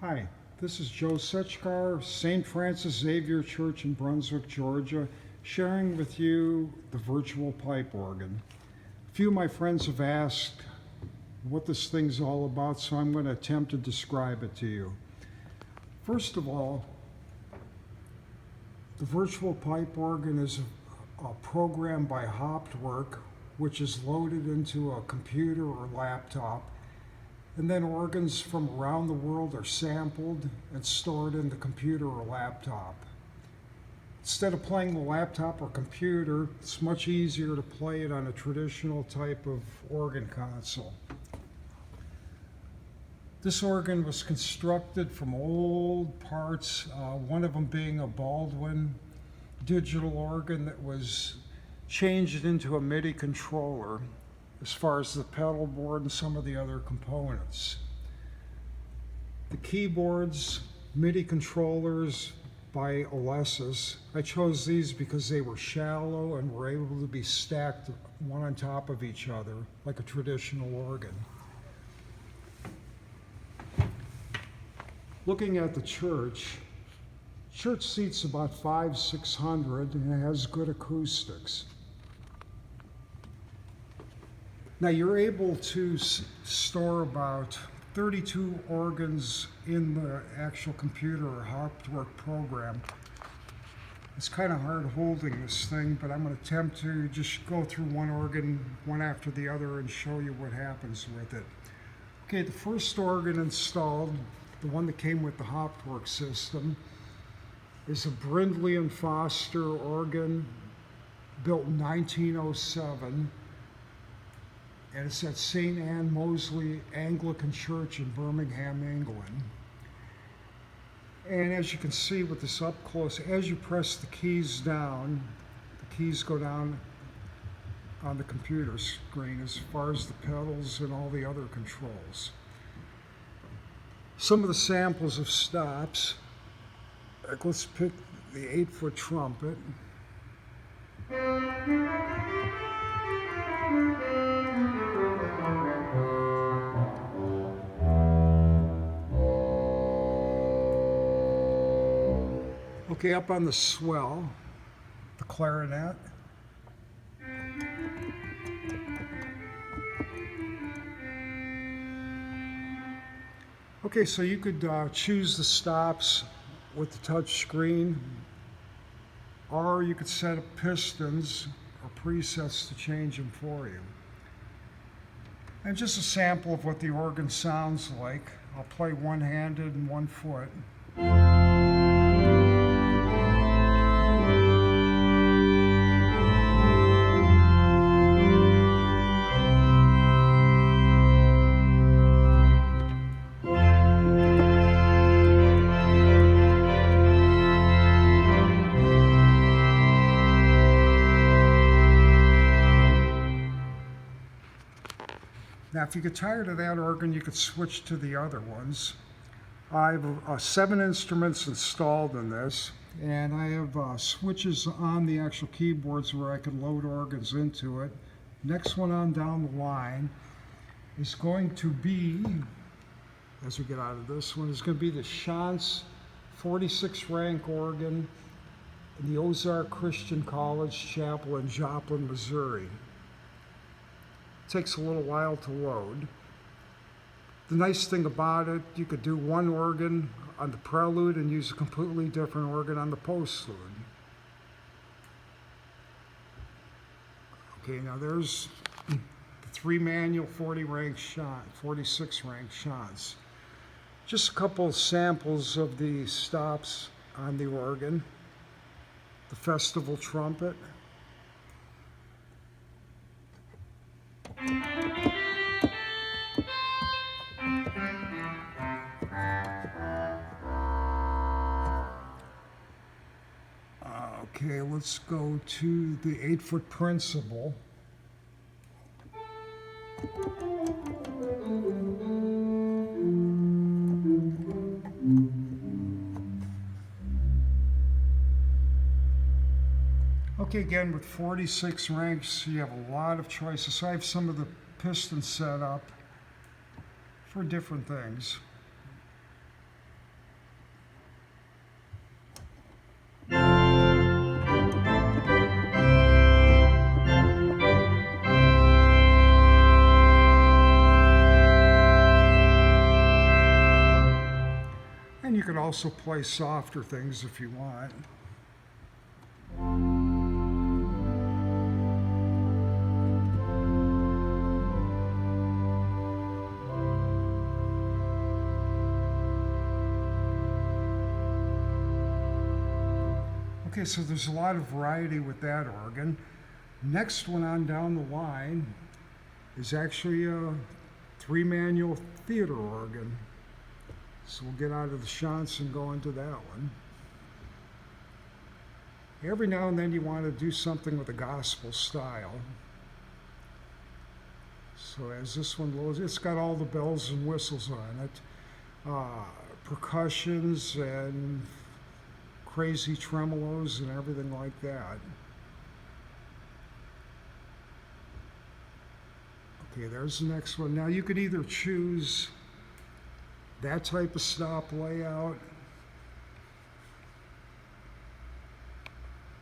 Hi, this is Joe Sechkar, St. Francis Xavier Church in Brunswick, Georgia, sharing with you the virtual pipe organ. A few of my friends have asked what this thing's all about, so I'm going to attempt to describe it to you. First of all, the virtual pipe organ is a program by Hauptwerk, which is loaded into a computer or laptop. And then organs from around the world are sampled and stored in the computer or laptop. Instead of playing the laptop or computer, it's much easier to play it on a traditional type of organ console. This organ was constructed from old parts, one of them being a Baldwin digital organ that was changed into a MIDI controller, as far as the pedal board and some of the other components. The keyboards, MIDI controllers by Alesis. I chose these because they were shallow and were able to be stacked one on top of each other, like a traditional organ. Looking at the church seats about 500-600 and it has good acoustics. Now you're able to store about 32 organs in the actual computer or Hauptwerk program. It's kind of hard holding this thing, but I'm going to attempt to just go through one organ, one after the other, and show you what happens with it. Okay, the first organ installed, the one that came with the Hauptwerk system, is a Brindley and Foster organ built in 1907. And it's at St. Anne Moseley Anglican Church in Birmingham, England. And as you can see with this up close, as you press the keys down, the keys go down on the computer screen as far as the pedals and all the other controls. Some of the samples of stops, like let's pick the 8-foot trumpet. Okay, up on the swell, the clarinet. Okay, so you could choose the stops with the touch screen, or you could set up pistons or presets to change them for you. And just a sample of what the organ sounds like. I'll play one-handed and one foot. Now, if you get tired of that organ, you could switch to the other ones. I have 7 instruments installed in this, and I have switches on the actual keyboards where I can load organs into it. Next one on down the line is going to be, as we get out of this one, is going to be the Schanz 46 rank organ in the Ozark Christian College Chapel in Joplin, Missouri. Takes a little while to load. The nice thing about it, you could do one organ on the prelude and use a completely different organ on the postlude. Okay, now there's the 3 manual 46 rank Schanz. Just a couple of samples of the stops on the organ. The festival trumpet. Okay, let's go to the 8-foot principal. Okay, again, with 46 ranks, you have a lot of choices. So I have some of the pistons set up for different things. And you can also play softer things if you want. Okay, so there's a lot of variety with that organ. Next one on down the line is actually a 3-manual theater organ. So we'll get out of the shunts and go into that one. Every now and then you want to do something with a gospel style. So as this one loads, it's got all the bells and whistles on it, percussions and crazy tremolos and everything like that. Okay, there's the next one. Now you could either choose that type of stop layout,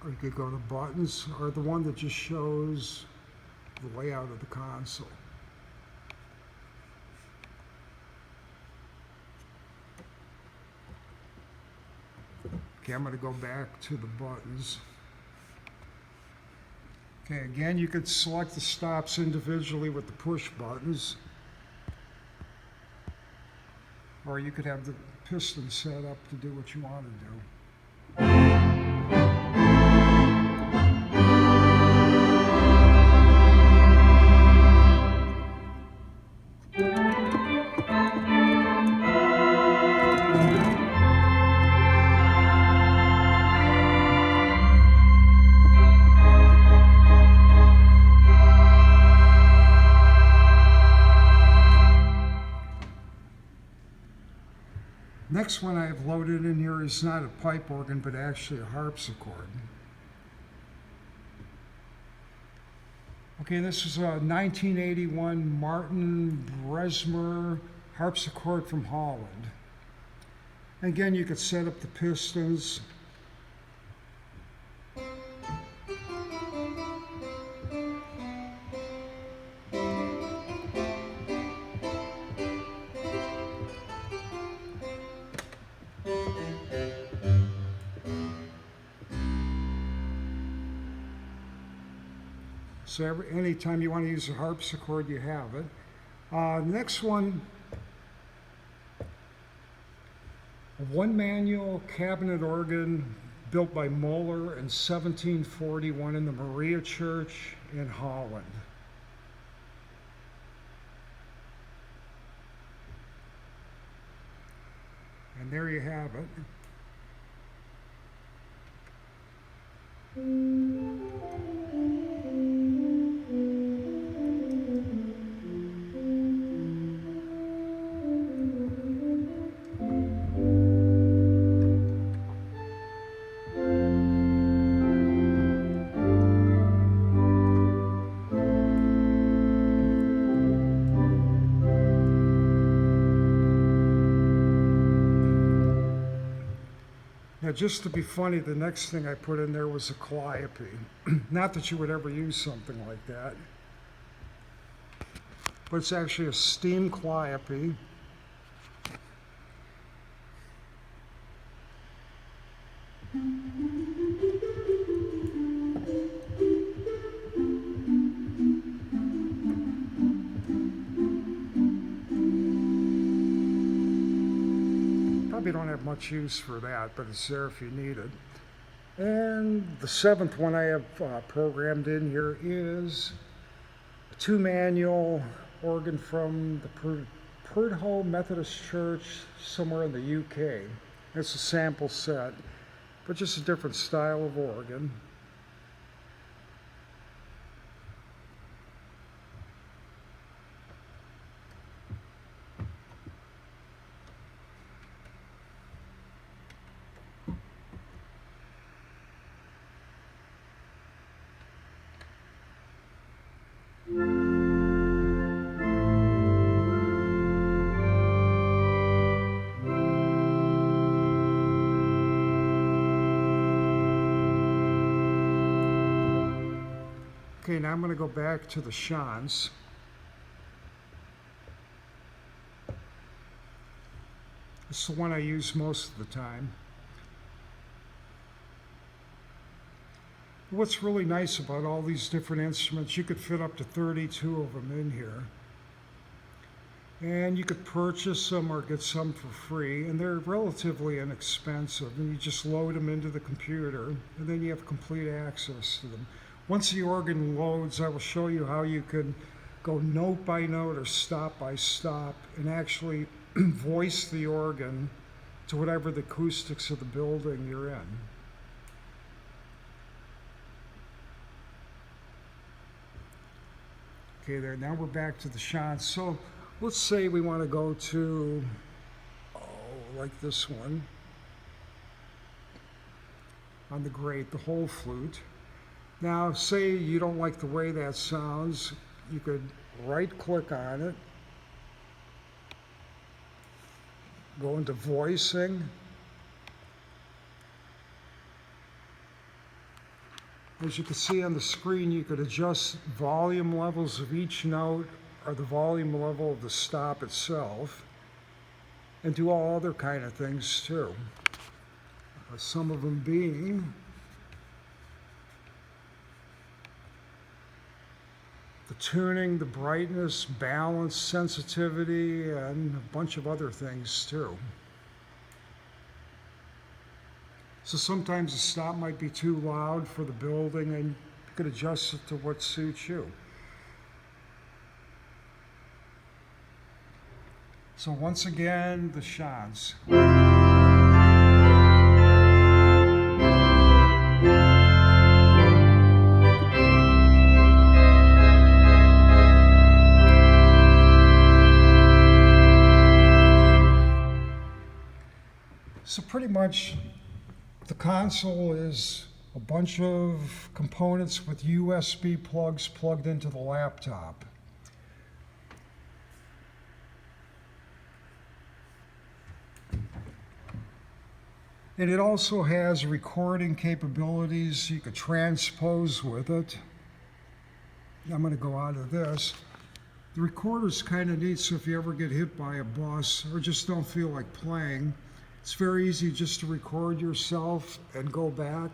or you could go to buttons, or the one that just shows the layout of the console. Okay, I'm going to go back to the buttons. Okay, again, you could select the stops individually with the push buttons, or you could have the piston set up to do what you want to do. Next one I have loaded in here is not a pipe organ, but actually a harpsichord. Okay, this is a 1981 Martin Bresmer harpsichord from Holland. Again, you could set up the pistons. So anytime you want to use a harpsichord, you have it. Next one, a 1-manual cabinet organ built by Moeller in 1741 in the Maria Church in Holland. And there you have it. Now, just to be funny, the next thing I put in there was a calliope. Not that you would ever use something like that, but it's actually a steam calliope. Probably don't have much use for that, but it's there if you need it. And the 7th one I have programmed in here is a 2-manual organ from the Prudhoe Methodist Church somewhere in the UK. It's a sample set, but just a different style of organ. Okay, now I'm going to go back to the shans. It's the one I use most of the time. What's really nice about all these different instruments, you could fit up to 32 of them in here. And you could purchase them or get some for free, and they're relatively inexpensive. And you just load them into the computer, and then you have complete access to them. Once the organ loads, I will show you how you can go note by note or stop by stop and actually voice the organ to whatever the acoustics of the building you're in. Okay, there. Now we're back to the shots. So let's say we want to go to, like this one, on the grate, the whole flute. Now, say you don't like the way that sounds, you could right-click on it, go into voicing. As you can see on the screen, you could adjust volume levels of each note or the volume level of the stop itself, and do all other kind of things too. Some of them being the tuning, the brightness, balance, sensitivity, and a bunch of other things too. So sometimes the stop might be too loud for the building, and you could adjust it to what suits you. So once again, the shots. So pretty much the console is a bunch of components with USB plugs plugged into the laptop. And it also has recording capabilities. You could transpose with it. I'm going to go out of this. The recorder's kind of neat, so if you ever get hit by a bus or just don't feel like playing, it's very easy just to record yourself and go back.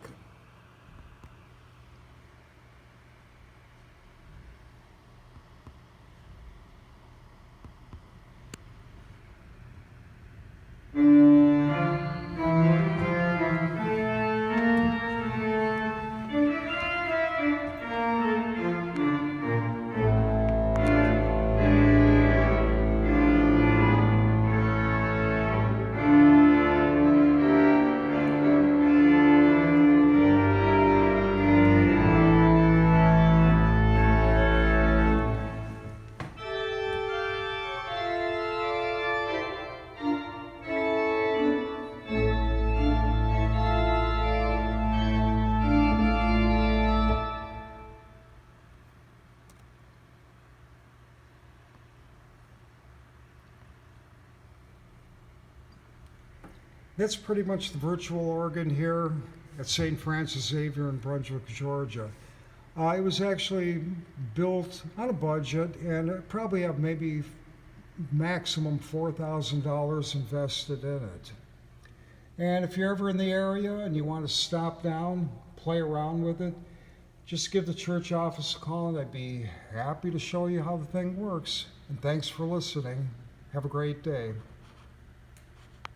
That's pretty much the virtual organ here at St. Francis Xavier in Brunswick, Georgia. It was actually built on a budget, and it probably have maybe maximum $4,000 invested in it. And if you're ever in the area and you want to stop down, play around with it, just give the church office a call and I'd be happy to show you how the thing works. And thanks for listening. Have a great day.